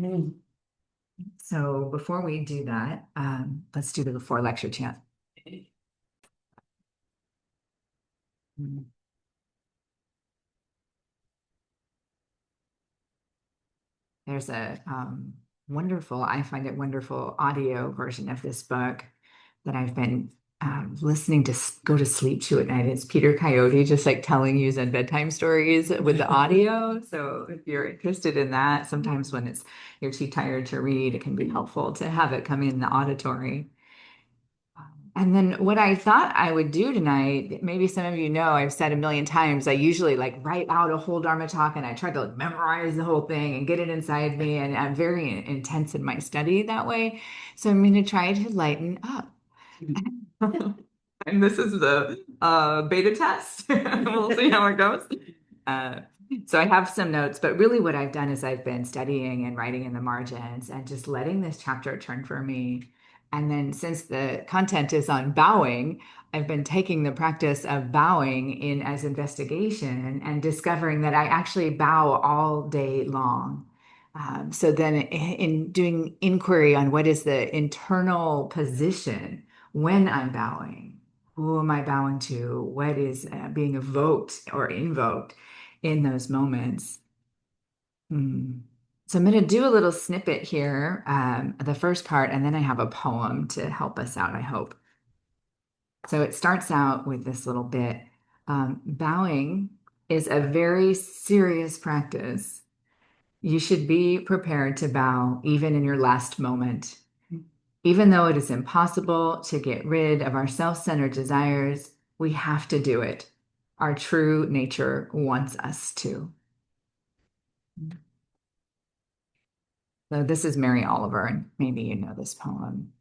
Mm. So before we do that, let's do the before lecture chant. There's a wonderful, I find it wonderful audio version of this book that I've been listening to go to sleep to at night. It's Peter Coyote just like telling you Zen bedtime stories with the audio. So if you're interested in that, sometimes when you're too tired to read, it can be helpful to have it come in the auditory. And then what I thought I would do tonight, maybe some of you know, I've said a million times, I usually like write out a whole Dharma talk and I try to like memorize the whole thing and get it inside me. And I'm very intense in my study that way. So I'm going to try to lighten up. And this is the beta test. We'll see how it goes. Uh, so I have some notes, but really what I've done is I've been studying and writing in the margins and just letting this chapter turn for me. And then since the content is on bowing, I've been taking the practice of bowing in as investigation and discovering that I actually bow all day long. So then in doing inquiry on what is the internal position when I'm bowing, who am I bowing to? What is being evoked or invoked in those moments? Hmm. So I'm going to do a little snippet here, the first part, and then I have a poem to help us out, I hope. So it starts out with this little bit. Bowing is a very serious practice. You should be prepared to bow even in your last moment. Even though it is impossible to get rid of our self-centered desires, we have to do it. Our true nature wants us to. So this is Mary Oliver, and maybe you know this poem.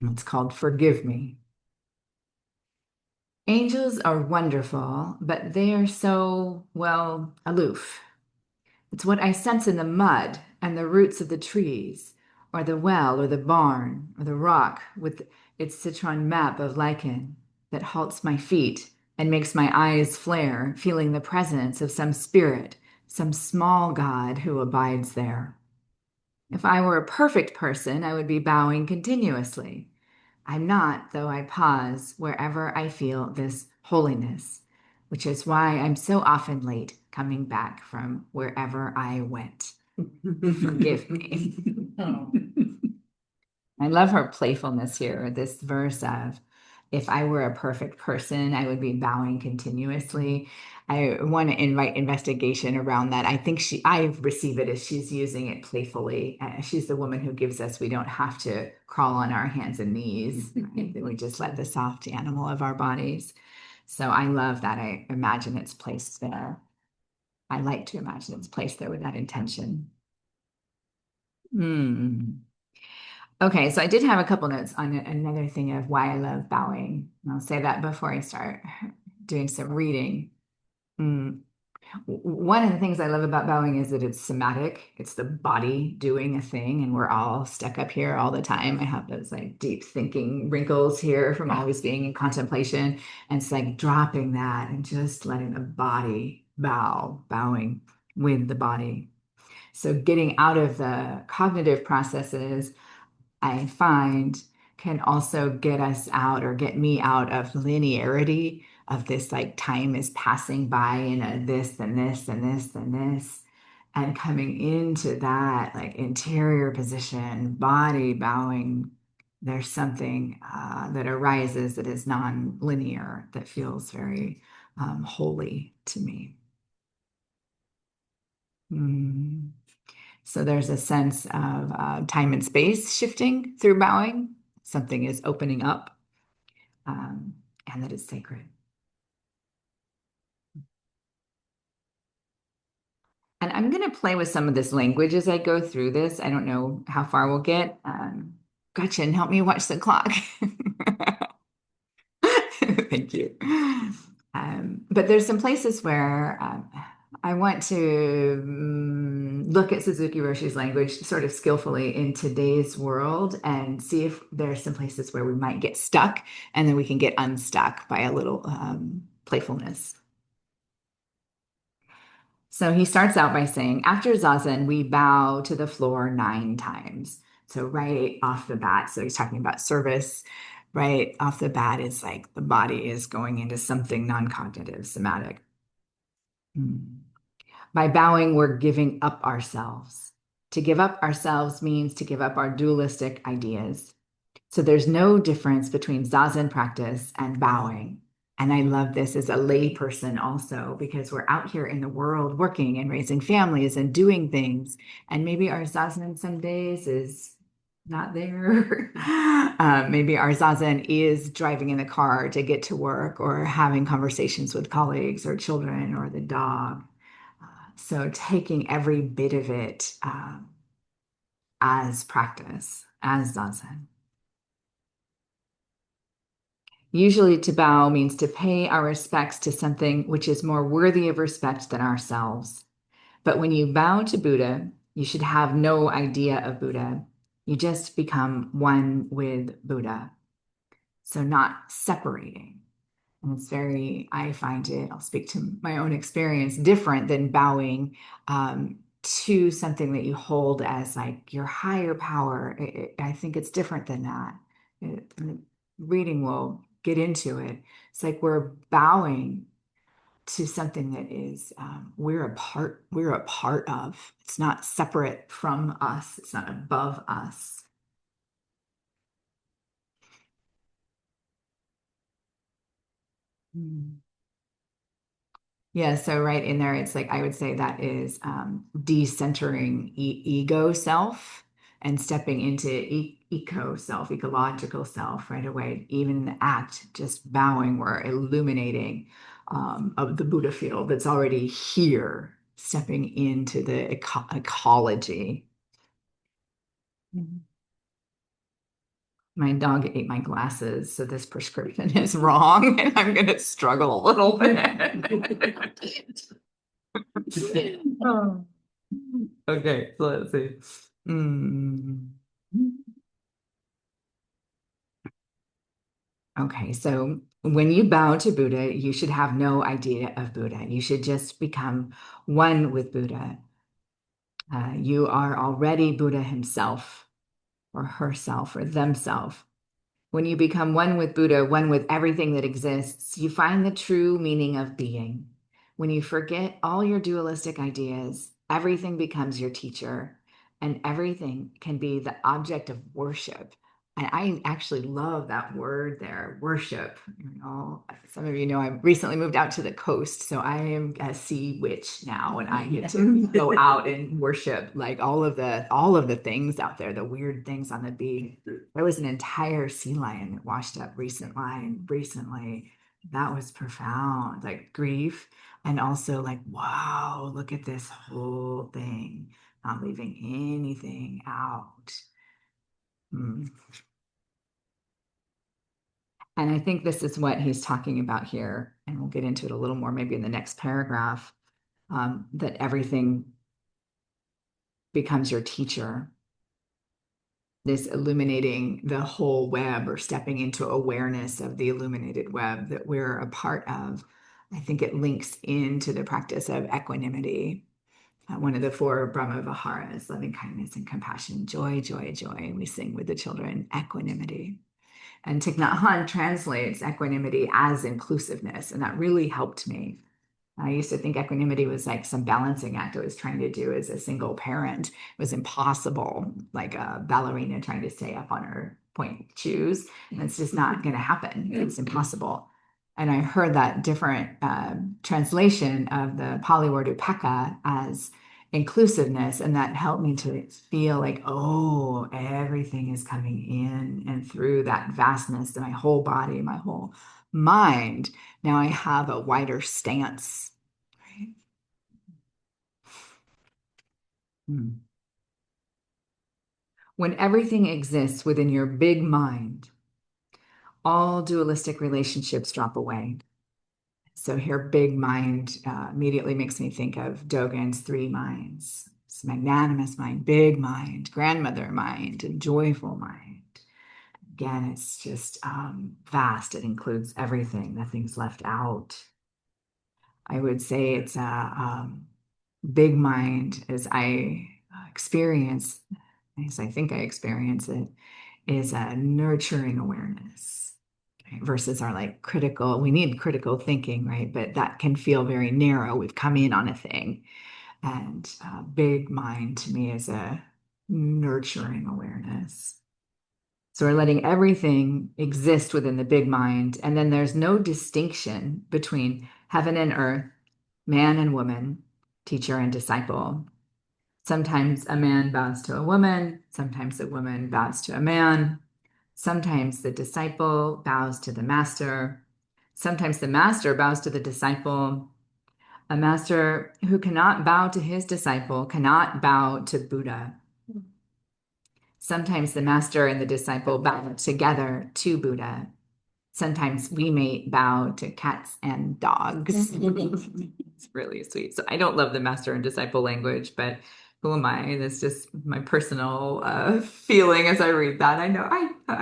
It's called Forgive Me. Angels are wonderful, but they are so, well, aloof. It's what I sense in the mud and the roots of the trees, or the well, or the barn, or the rock with its citron map of lichen that halts my feet and makes my eyes flare, feeling the presence of some spirit, some small god who abides there. If I were a perfect person, I would be bowing continuously. I'm not, though I pause wherever I feel this holiness, which is why I'm so often late coming back from wherever I went. Forgive me. Oh. I love her playfulness here, this verse of, if I were a perfect person, I would be bowing continuously. I want to invite investigation around that. I receive it as she's using it playfully. She's the woman who gives us, we don't have to crawl on our hands and knees, right? That we just let the soft animal of our bodies. So I love that. I imagine it's placed there. I like to imagine it's placed there with that intention. Hmm. Okay, so I did have a couple notes on another thing of why I love bowing. And I'll say that before I start doing some reading. Mm. One of the things I love about bowing is that it's somatic. It's the body doing a thing, and we're all stuck up here all the time. I have those like deep thinking wrinkles here from always being in contemplation. And it's like dropping that and just letting the body bow, bowing with the body. So getting out of the cognitive processes I find can also get us out or get me out of linearity of this like time is passing by and this and this and this and this and coming into that like interior position, body bowing. There's something that arises that is non-linear that feels very holy to me. Mm. So there's a sense of time and space shifting through bowing. Something is opening up, um, and that it's sacred. And I'm going to play with some of this language as I go through this. I don't know how far we'll get. Gretchen, help me watch the clock. Thank you. But there's some places where I want to look at Suzuki Roshi's language sort of skillfully in today's world and see if there's some places where we might get stuck and then we can get unstuck by a little playfulness. So he starts out by saying, after Zazen, we bow to the floor 9 times. So right off the bat, so he's talking about service. Right off the bat is like the body is going into something non-cognitive, somatic. Hmm. By bowing, we're giving up ourselves. To give up ourselves means to give up our dualistic ideas. So there's no difference between Zazen practice and bowing. And I love this as a lay person also, because we're out here in the world working and raising families and doing things. And maybe our Zazen some days is not there. Maybe our Zazen is driving in the car to get to work or having conversations with colleagues or children or the dog. So taking every bit of it as practice, as Zazen. Usually, to bow means to pay our respects to something which is more worthy of respect than ourselves. But when you bow to Buddha, you should have no idea of Buddha. You just become one with Buddha. So, not separating. And it's very, I find it, I'll speak to my own experience, different than bowing to something that you hold as like your higher power. I think it's different than that. Reading will get into it. It's like we're bowing to something that is we're a part of. It's not separate from us. It's not above us. Mm. Yeah, so right in there, it's like I would say that is decentering ego self and stepping into eco self, ecological self right away. Even in the act, just bowing, we're illuminating of the Buddha field that's already here, stepping into the ecology. Mhm. My dog ate my glasses, so this prescription is wrong, and I'm going to struggle a little bit. Oh. Okay, so let's see. Mm. Okay, so when you bow to Buddha, you should have no idea of Buddha. You should just become one with Buddha. You are already Buddha himself, or herself, or themselves. When you become one with Buddha, one with everything that exists, you find the true meaning of being. When you forget all your dualistic ideas, everything becomes your teacher, and everything can be the object of worship. And I actually love that word there, worship. Some of you know I recently moved out to the coast, so I am a sea witch now, and I get to go out and worship like all of the things out there, the weird things on the beach. There was an entire sea lion that washed up recently. That was profound, like grief, and also like, wow, look at this whole thing, not leaving anything out. Mm. And I think this is what he's talking about here, and we'll get into it a little more maybe in the next paragraph, that everything becomes your teacher. This illuminating the whole web or stepping into awareness of the illuminated web that we're a part of. I think it links into the practice of equanimity. One of the four Brahma Viharas, loving kindness and compassion, joy, joy, joy. We sing with the children, equanimity. And Thich Nhat Hanh translates equanimity as inclusiveness, and that really helped me. I used to think equanimity was like some balancing act I was trying to do as a single parent. It was impossible, like a ballerina trying to stay up on her point shoes. And it's just not going to happen. It's impossible. And I heard that different translation of the Pali word upeka as inclusiveness, and that helped me to feel like, oh, everything is coming in and through that vastness, my whole body, my whole mind. Now I have a wider stance. Right? Hmm. When everything exists within your big mind, all dualistic relationships drop away. So here, big mind immediately makes me think of Dogen's three minds. It's magnanimous mind, big mind, grandmother mind, and joyful mind. Again, it's just vast. It includes everything. Nothing's left out. I would say it's big mind, as I experience, as I think I experience it, is a nurturing awareness, right? Versus our like critical, we need critical thinking, right? But that can feel very narrow. We've come in on a thing. And big mind to me is a nurturing awareness. So we're letting everything exist within the big mind. And then there's no distinction between heaven and earth, man and woman, teacher and disciple. Sometimes a man bows to a woman, sometimes a woman bows to a man, sometimes the disciple bows to the master, sometimes the master bows to the disciple. A master who cannot bow to his disciple cannot bow to Buddha. Sometimes the master and the disciple bow together to Buddha. Sometimes we may bow to cats and dogs. It's really sweet. So I don't love the master and disciple language, but who am I? That's just my personal feeling as I read that. I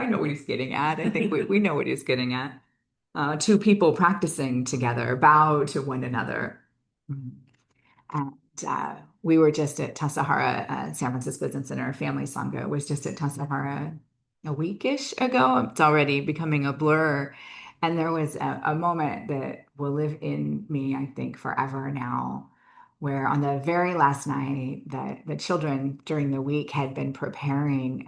know what he's getting at. I think we know what he's getting at. Two people practicing together, bow to one another. Mhm. And we were just at Tassajara, San Francisco Zen Center. Family Sangha was just at Tassajara a weekish ago. It's already becoming a blur. And there was a moment that will live in me, I think, forever now, where on the very last night that the children during the week had been preparing,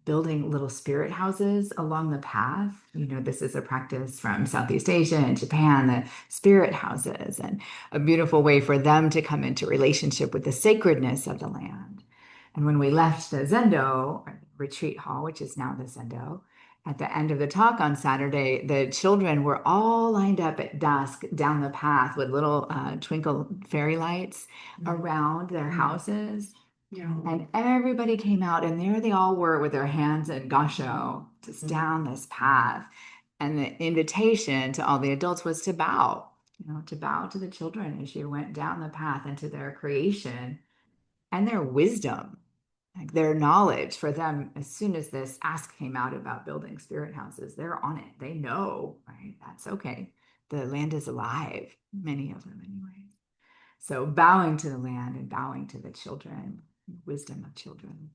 building little spirit houses along the path. You know, this is a practice from Southeast Asia and Japan, the spirit houses, and a beautiful way for them to come into relationship with the sacredness of the land. And when we left the Zendo retreat hall, which is now the Zendo, at the end of the talk on Saturday, the children were all lined up at dusk down the path with little twinkle fairy lights around their houses. Yeah. And everybody came out, and there they all were with their hands in gasho, just down this path. And the invitation to all the adults was to bow, to bow to the children as you went down the path into their creation and their wisdom, like their knowledge for them. As soon as this ask came out about building spirit houses, they're on it. They know, right? That's okay. The land is alive, many of them anyway. So bowing to the land and bowing to the children, wisdom of children.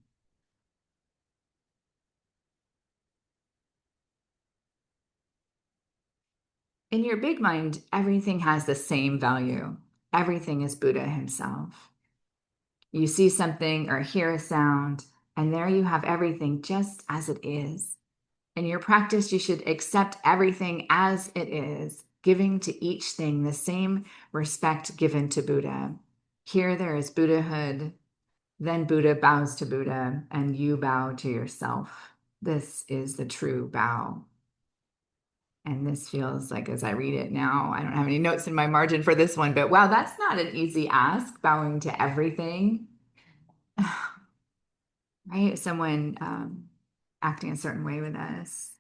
In your big mind, everything has the same value. Everything is Buddha himself. You see something or hear a sound, and there you have everything just as it is. In your practice, you should accept everything as it is, giving to each thing the same respect given to Buddha. Here there is Buddhahood, then Buddha bows to Buddha, and you bow to yourself. This is the true bow. And this feels like, as I read it now, I don't have any notes in my margin for this one, but wow, that's not an easy ask, bowing to everything. Right? Someone acting a certain way with us,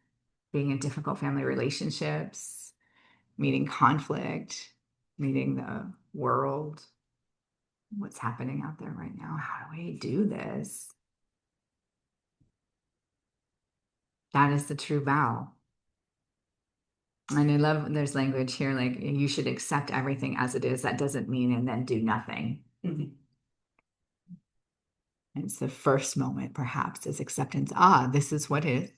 being in difficult family relationships, meeting conflict, meeting the world, what's happening out there right now. How do we do this? That is the true vow. And I love there's language here like you should accept everything as it is. That doesn't mean and then do nothing. Mm-hmm. It's the first moment, perhaps, is acceptance. Ah, this is what is.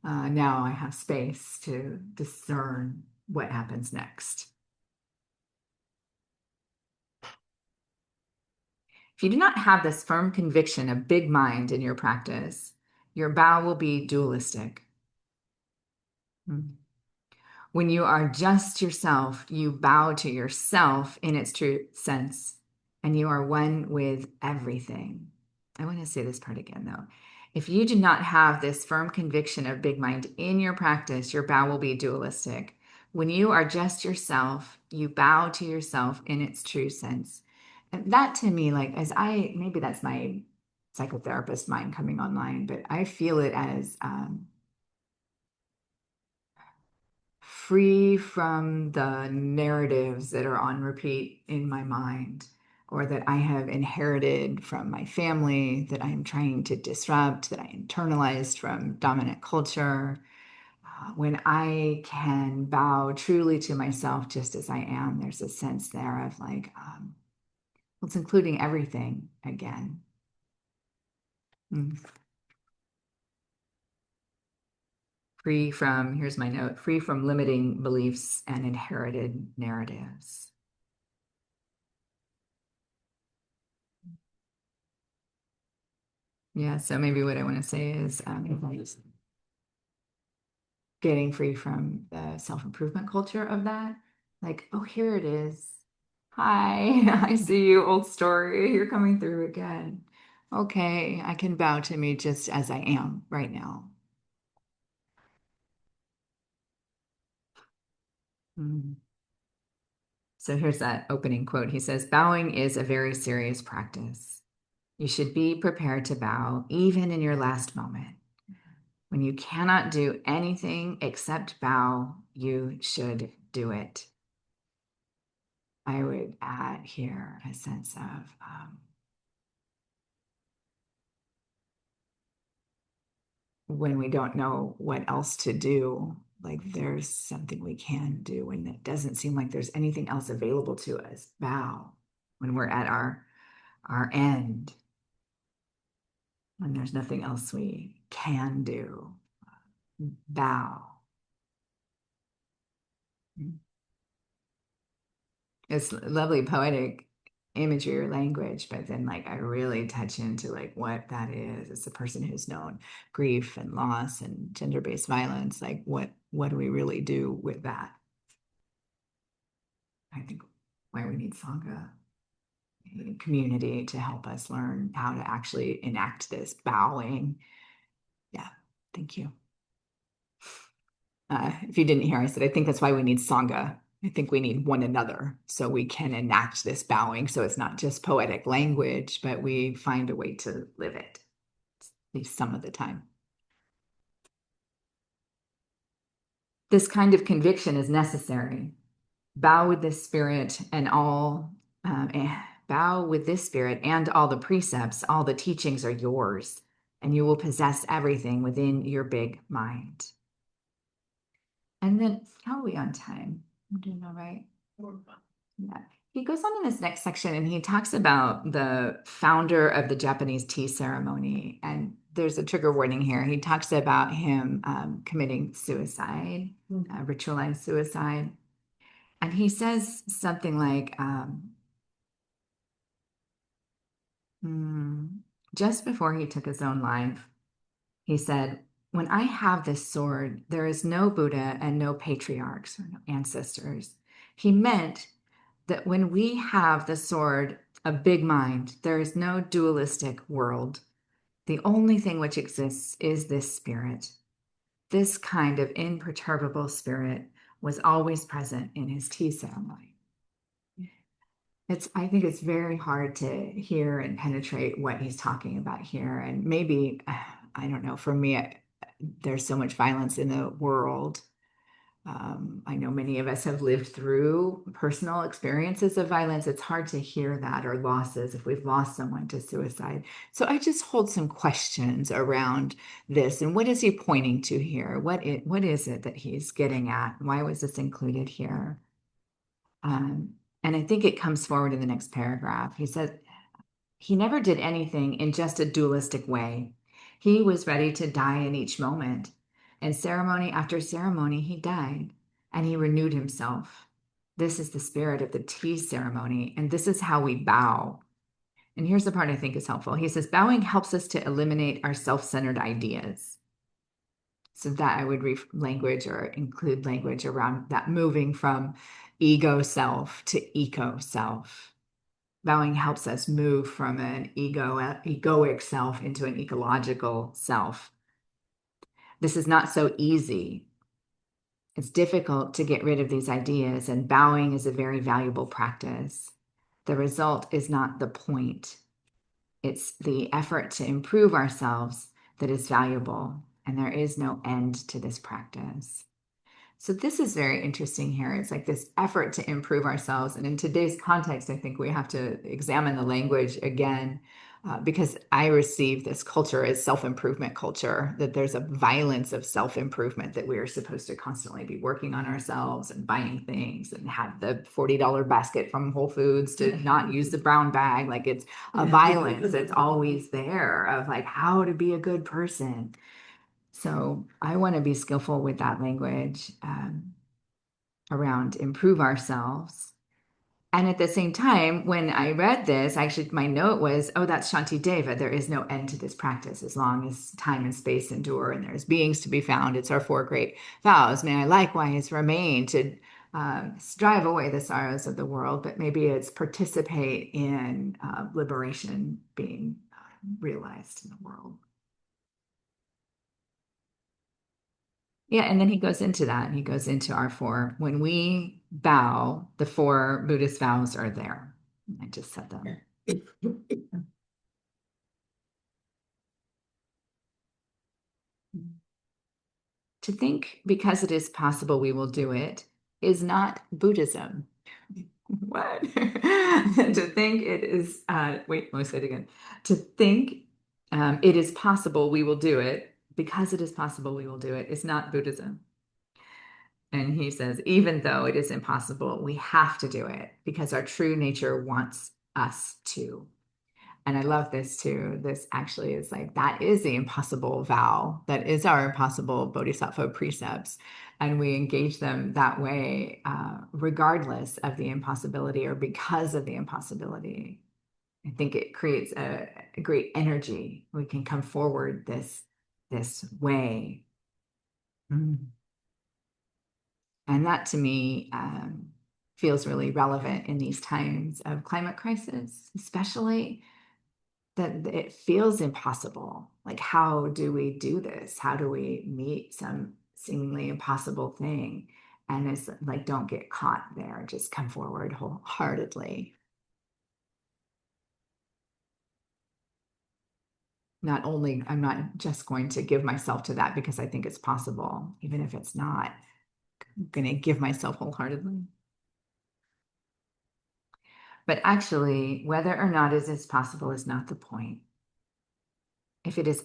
Now I have space to discern what happens next. If you do not have this firm conviction of big mind in your practice, your bow will be dualistic. When you are just yourself, you bow to yourself in its true sense, and you are one with everything. I want to say this part again, though. If you do not have this firm conviction of big mind in your practice, your bow will be dualistic. When you are just yourself, you bow to yourself in its true sense. And that to me, like, maybe that's my psychotherapist mind coming online, but I feel it as free from the narratives that are on repeat in my mind or that I have inherited from my family that I am trying to disrupt, that I internalized from dominant culture. When I can bow truly to myself just as I am, there's a sense there of like It's including everything again. Mm. Free from, here's my note, free from limiting beliefs and inherited narratives. Yeah, so maybe what I want to say is getting free from the self-improvement culture of that. Like, oh, here it is. Hi, I see you, old story. You're coming through again. Okay, I can bow to me just as I am right now. Mm. So here's that opening quote. He says, bowing is a very serious practice. You should be prepared to bow even in your last moment. When you cannot do anything except bow, you should do it. I would add here a sense of when we don't know what else to do, like there's something we can do when it doesn't seem like there's anything else available to us. Bow when we're at our end, when there's nothing else we can do. Bow. It's lovely poetic imagery or language, but then like I really touch into like what that is. It's a person who's known grief and loss and gender-based violence. Like what do we really do with that? I think why we need Sangha community to help us learn how to actually enact this bowing. Yeah, thank you. If you didn't hear, I said, I think that's why we need Sangha. I think we need one another so we can enact this bowing. So it's not just poetic language, but we find a way to live it, at least some of the time. This kind of conviction is necessary. Bow with this spirit and all, bow with this spirit and all the precepts, all the teachings are yours, and you will possess everything within your big mind. And then, how are we on time? I'm doing all right. Yeah. He goes on in this next section and he talks about the founder of the Japanese tea ceremony. And there's a trigger warning here. He talks about him committing suicide, ritualized suicide. And he says something like, hmm, just before he took his own life, he said, when I have this sword, there is no Buddha and no patriarchs or no ancestors. He meant that when we have the sword of big mind, there is no dualistic world. The only thing which exists is this spirit. This kind of imperturbable spirit was always present in his tea ceremony. I think it's very hard to hear and penetrate what he's talking about here. And maybe, I don't know, for me, there's so much violence in the world. I know many of us have lived through personal experiences of violence. It's hard to hear that or losses if we've lost someone to suicide. So I just hold some questions around this. And what is he pointing to here? What is it that he's getting at? Why was this included here? And I think it comes forward in the next paragraph. He says, he never did anything in just a dualistic way. He was ready to die in each moment. And ceremony after ceremony, he died and he renewed himself. This is the spirit of the tea ceremony, and this is how we bow. And here's the part I think is helpful. He says, bowing helps us to eliminate our self-centered ideas. So that I would language or include language around that moving from ego self to eco self. Bowing helps us move from an egoic self into an ecological self. This is not so easy. It's difficult to get rid of these ideas, and bowing is a very valuable practice. The result is not the point. It's the effort to improve ourselves that is valuable, and there is no end to this practice. So this is very interesting here. It's like this effort to improve ourselves. And in today's context, I think we have to examine the language again. because I receive this culture as self-improvement culture, that there's a violence of self-improvement, that we are supposed to constantly be working on ourselves and buying things and have the $40 basket from Whole Foods to not use the brown bag. Like, it's a violence that's always there of like how to be a good person. So I want to be skillful with that language around improve ourselves. And at the same time, when I read this, actually, my note was, oh, that's Shanti Deva. There is no end to this practice as long as time and space endure and there's beings to be found. It's our four great vows. May I likewise remain to drive away the sorrows of the world, but maybe it's participate in liberation being realized in the world. Yeah, and then he goes into that. He goes into our four. When we bow, the four Buddhist vows are there. I just said them. To think because it is possible we will do it is not Buddhism. What? To think it is, wait, let me say it again. To think it is possible we will do it because it is possible we will do it is not Buddhism. And he says, even though it is impossible, we have to do it because our true nature wants us to. And I love this too. This actually is like, that is the impossible vow. That is our impossible bodhisattva precepts. And we engage them that way, regardless of the impossibility or because of the impossibility. I think it creates a great energy. We can come forward this way. Mm. And that to me feels really relevant in these times of climate crisis, especially that it feels impossible. Like, how do we do this? How do we meet some seemingly impossible thing? And it's like, don't get caught there. Just come forward wholeheartedly. Not only, I'm not just going to give myself to that because I think it's possible, even if it's not, I'm going to give myself wholeheartedly. But actually, whether or not it is possible is not the point. If it is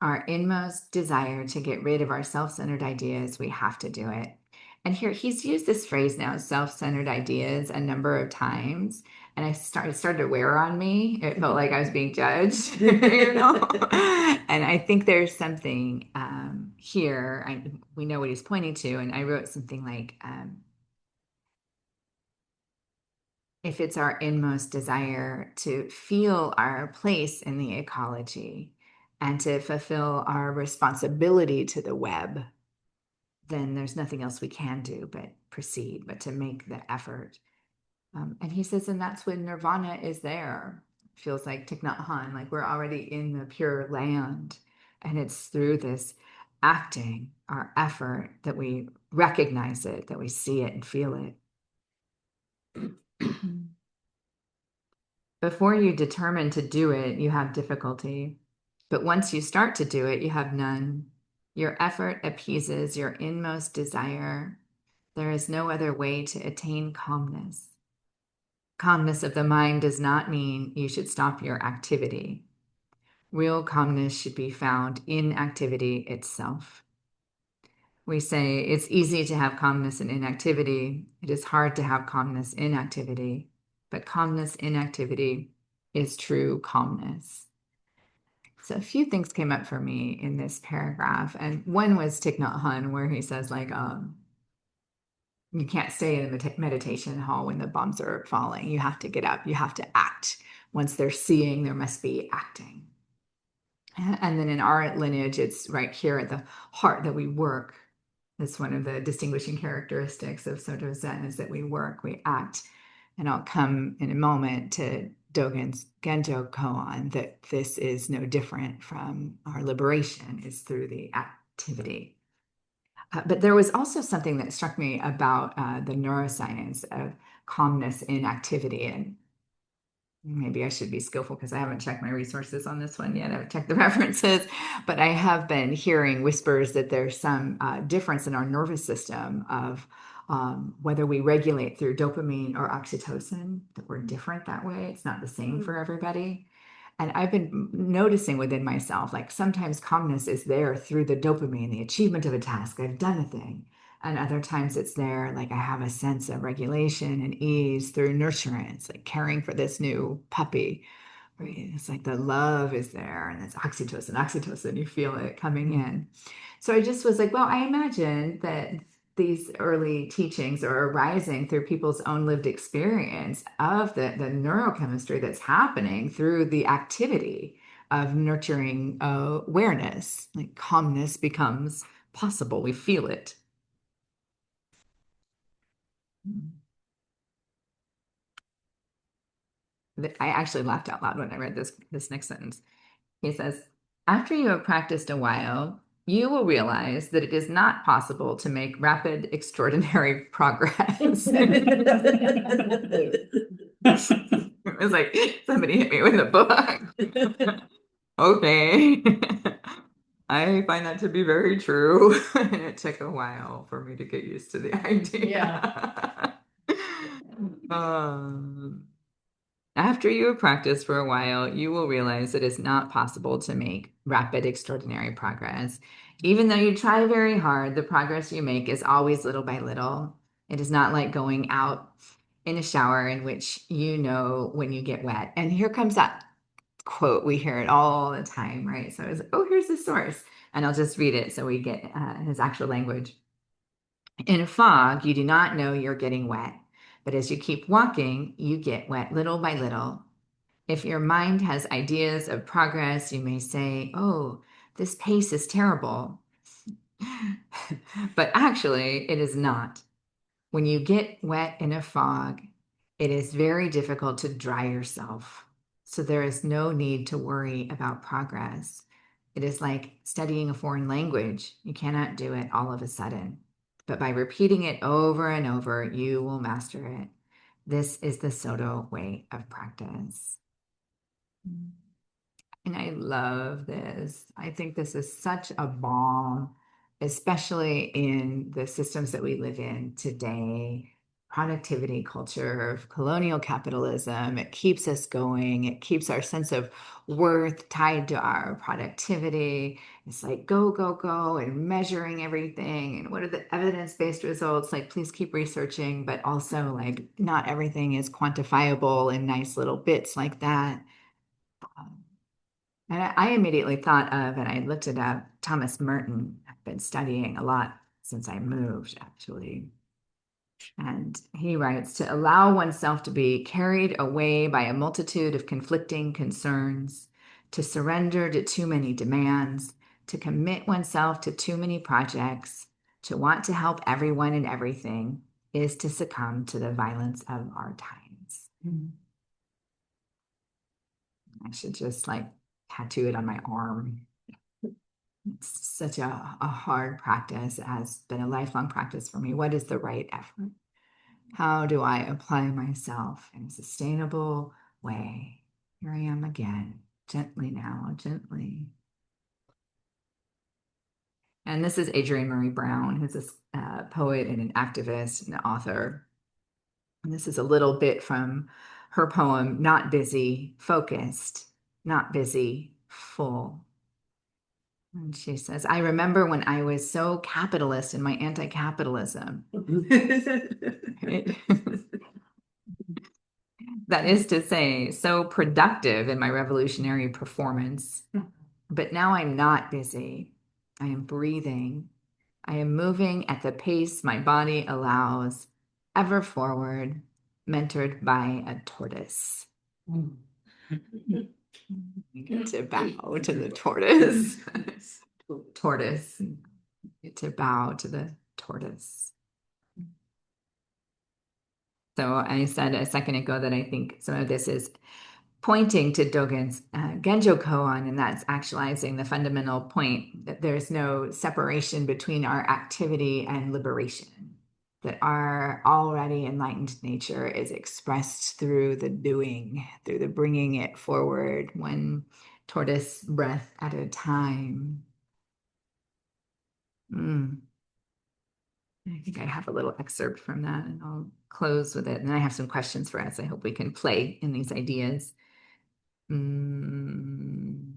our inmost desire to get rid of our self-centered ideas, we have to do it. And here he's used this phrase now, self-centered ideas, a number of times. And it started to wear on me. It felt like I was being judged, you know? And I think there's something here. We know what he's pointing to. And I wrote something like, if it's our inmost desire to feel our place in the ecology and to fulfill our responsibility to the web, then there's nothing else we can do but proceed, but to make the effort. And he says, and that's when nirvana is there. Feels like Thich Nhat Hanh, like we're already in the pure land. And it's through this acting, our effort, that we recognize it, that we see it and feel it. Before you determine to do it, you have difficulty. But once you start to do it, you have none. Your effort appeases your inmost desire. There is no other way to attain calmness. Calmness of the mind does not mean you should stop your activity. Real calmness should be found in activity itself. We say it's easy to have calmness in inactivity. It is hard to have calmness in activity, but calmness in activity is true calmness. So a few things came up for me in this paragraph, and one was Thich Nhat Hanh, where he says like, you can't stay in the meditation hall when the bombs are falling. You have to get up. You have to act. Once they're seeing, there must be acting. And then in our lineage, it's right here at the heart that we work. It's one of the distinguishing characteristics of Soto Zen is that we work, we act. And I'll come in a moment to Dogen's Genjo Koan, that this is no different from our liberation is through the activity. But there was also something that struck me about the neuroscience of calmness in activity. And maybe I should be skillful because I haven't checked my resources on this one yet. I've checked the references, but I have been hearing whispers that there's some difference in our nervous system of whether we regulate through dopamine or oxytocin, that we're different that way. It's not the same for everybody. And I've been noticing within myself, like sometimes calmness is there through the dopamine, the achievement of a task. I've done a thing. And other times it's there, like I have a sense of regulation and ease through nurturance, like caring for this new puppy. Right? It's like the love is there and it's oxytocin, oxytocin, you feel it coming in. So I just was like, well, I imagine that these early teachings are arising through people's own lived experience of the neurochemistry that's happening through the activity of nurturing awareness. Like calmness becomes possible. We feel it. I actually laughed out loud when I read this next sentence. He says, after you have practiced a while, you will realize that it is not possible to make rapid, extraordinary progress. It was like somebody hit me with a book. Okay. I find that to be very true. And it took a while for me to get used to the idea. Um, After you have practiced for a while, you will realize it is not possible to make rapid, extraordinary progress. Even though you try very hard, the progress you make is always little by little. It is not like going out in a shower in which you know when you get wet. And here comes that quote. We hear it all the time, right? So I was like, oh, here's the source. And I'll just read it so we get his actual language. In a fog, you do not know you're getting wet. But as you keep walking, you get wet little by little. If your mind has ideas of progress, you may say, oh, this pace is terrible. But actually, it is not. When you get wet in a fog, it is very difficult to dry yourself. So there is no need to worry about progress. It is like studying a foreign language. You cannot do it all of a sudden. But by repeating it over and over, you will master it. This is the Soto way of practice. And I love this. I think this is such a balm, especially in the systems that we live in today. Productivity culture of colonial capitalism. It keeps us going. It keeps our sense of worth tied to our productivity. It's like go, go, go, and measuring everything. And what are the evidence-based results? Like, please keep researching, but also like not everything is quantifiable in nice little bits like that. Um, and I immediately thought of, and I looked it up, Thomas Merton. I've been studying a lot since I moved, actually. And he writes to allow oneself to be carried away by a multitude of conflicting concerns, to surrender to too many demands, to commit oneself to too many projects, to want to help everyone and everything is to succumb to the violence of our times. I should just like tattoo it on my arm. It's such a hard practice. It has been a lifelong practice for me. What is the right effort? How do I apply myself in a sustainable way? Here I am again, gently now, gently. And this is Adrienne Marie Brown, who's a poet and an activist and an author. And this is a little bit from her poem, Not Busy, Focused, Not Busy, Full. And she says, I remember when I was so capitalist in my anti-capitalism. That is to say, so productive in my revolutionary performance. But now I'm not busy. I am breathing. I am moving at the pace my body allows, ever forward, mentored by a tortoise. You get to bow to the tortoise. Tortoise. You get to bow to the tortoise. So I said a second ago that I think some of this is pointing to Dogen's Genjo Koan, and that's actualizing the fundamental point that there's no separation between our activity and liberation, that our already enlightened nature is expressed through the doing, through the bringing it forward, one tortoise breath at a time. I think I have a little excerpt from that, and I'll close with it. And I have some questions for us. I hope we can play in these ideas. Mm,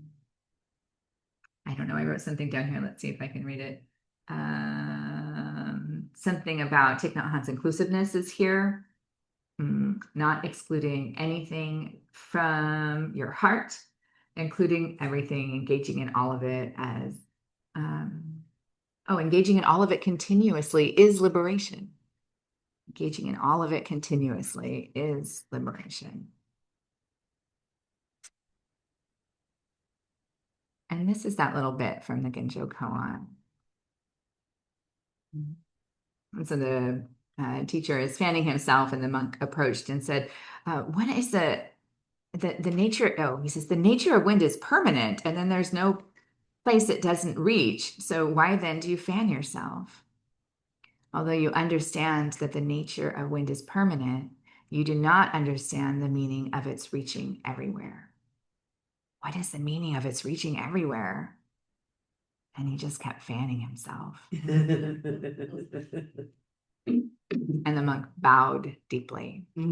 I don't know. I wrote something down here. Let's see if I can read it. Something about Thich Nhat Hanh's inclusiveness is here. Not excluding anything from your heart, including everything, engaging in all of it as, engaging in all of it continuously is liberation. Engaging in all of it continuously is liberation. And this is that little bit from the Genjo koan. And so the teacher is fanning himself, and the monk approached and said, "What is the nature?" Oh, he says, "The nature of wind is permanent, and then there's no place it doesn't reach. So why then do you fan yourself? Although you understand that the nature of wind is permanent, you do not understand the meaning of its reaching everywhere." What is the meaning of its reaching everywhere? And he just kept fanning himself. And the monk bowed deeply. So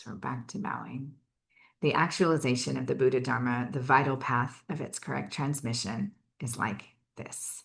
we're back to bowing. The actualization of the Buddha Dharma, the vital path of its correct transmission, is like this.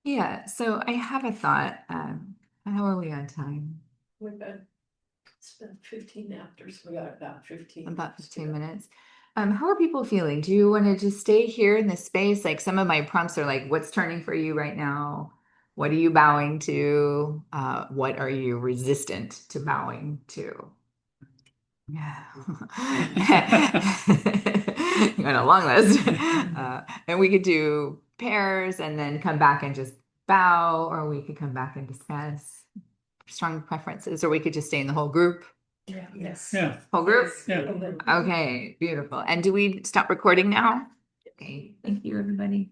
Yeah, so I have a thought. How are we on time? It's been 15 after, so we got about 15. About 15 minutes. How are people feeling? Do you want to just stay here in this space? Like, some of my prompts are like, what's turning for you right now? What are you bowing to? What are you resistant to bowing to? Yeah. You got a long list. And we could do pairs and then come back and just bow, or we could come back and discuss strong preferences, or we could just stay in the whole group. Yeah, yes. Yeah. Whole group? Yeah. Okay, beautiful. And do we stop recording now? Okay, thank you, everybody.